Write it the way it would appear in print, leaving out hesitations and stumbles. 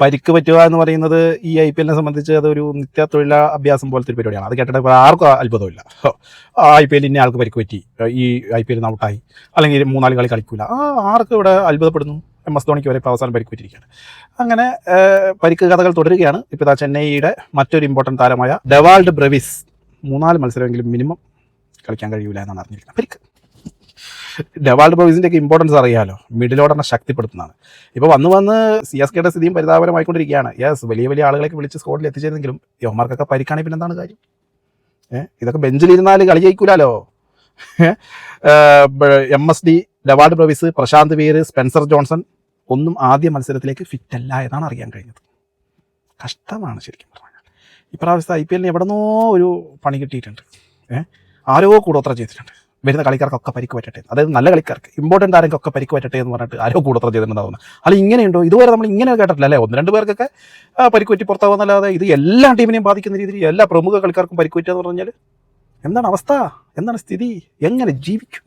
പരിക്ക് പറ്റുക എന്ന് പറയുന്നത് ഈ IPL സംബന്ധിച്ച് അതൊരു നിത്യ തൊഴിലഭ്യാസം പോലത്തെ ഒരു പരിപാടിയാണ്. അത് കേട്ടിട്ട് ആർക്കും അത്ഭുതമില്ല. IPL ഇന്ന ആൾക്ക് പരിക്ക് പറ്റി, ഈ IPL ഔട്ടായി, അല്ലെങ്കിൽ 3-4 കളി കളിക്കൂല, ആർക്ക് ഇവിടെ അത്ഭുതപ്പെടുന്നു? MS ധോണിക്ക് വരെ ഇപ്പോൾ അവസാനം പരിക്ക് പറ്റിയിരിക്കുകയാണ്. അങ്ങനെ പരിക്ക് കഥകൾ തുടരുകയാണ്. ഇപ്പോൾ ഇതാ ചെന്നൈയുടെ മറ്റൊരു ഇമ്പോർട്ടൻറ്റ് താരമായ ഡെവാൾഡ് ബ്രെവിസ് 3-4 മത്സരമെങ്കിലും മിനിമം കളിക്കാൻ കഴിയൂല എന്നാണ് അറിഞ്ഞിരിക്കുന്നത്. പരിക്ക് ഡെവാൾഡ് ബ്രെവിസിൻ്റെയൊക്കെ ഇമ്പോർട്ടൻസ് അറിയാമല്ലോ, മിഡിൽ ഓർഡറിനെ ശക്തിപ്പെടുത്തുന്നതാണ്. ഇപ്പോൾ വന്ന് CSKയുടെ സ്ഥിതിയും പരിതാപകരമായിക്കൊണ്ടിരിക്കുകയാണ്. വലിയ വലിയ ആളുകളൊക്കെ വിളിച്ച് സ്ക്വാഡിൽ എത്തിച്ചേരുന്നെങ്കിലും യവന്മാർക്കൊക്കെ പരിക്കാണെങ്കിൽ പിന്നെ എന്താണ് കാര്യം? ഇതൊക്കെ ബെഞ്ചിലിരുന്നാൽ കളി ജയിക്കൂലോ. MSD, Dewald Brevis, Prashant Veer, Spencer Johnson ഒന്നും ആദ്യ മത്സരത്തിലേക്ക് ഫിറ്റ് അല്ല എന്നാണ് അറിയാൻ കഴിഞ്ഞത്. കഷ്ടമാണ് ശരിക്കും പറഞ്ഞാൽ. ഇപ്രാവശ്യത്തെ IPL എവിടെന്നോ ഒരു പണി കിട്ടിയിട്ടുണ്ട്. ആരോ കൂടോത്ര ചെയ്തിട്ടുണ്ട്. വരുന്ന കളിക്കാർക്കൊക്കെ പരിക്ക് പറ്റട്ടെ, അതായത് നല്ല കളിക്കാർക്ക്, ഇമ്പോർട്ടൻ്റ് ആരെങ്കിലൊക്കെ പരിക്ക് പറ്റട്ടെ എന്ന് പറഞ്ഞിട്ട് ആരോ കൂടോത്ര ചെയ്തിട്ടുണ്ടാവുന്നത്. അല്ല ഇങ്ങനെയുണ്ടോ? ഇതുവരെ നമ്മൾ ഇങ്ങനെ കേട്ടിട്ടില്ല അല്ലേ? 1-2 പേർക്കൊക്കെ പരിക്ക് പറ്റി പുറത്താവുന്നല്ലാതെ ഇത് എല്ലാ ടീമിനെയും ബാധിക്കുന്ന രീതിയിൽ എല്ലാ പ്രമുഖ കളിക്കാർക്കും പരിക്ക് പറ്റുക എന്ന് പറഞ്ഞാൽ എന്താണ് അവസ്ഥ? എന്താണ് സ്ഥിതി? എങ്ങനെ ജീവിക്കും?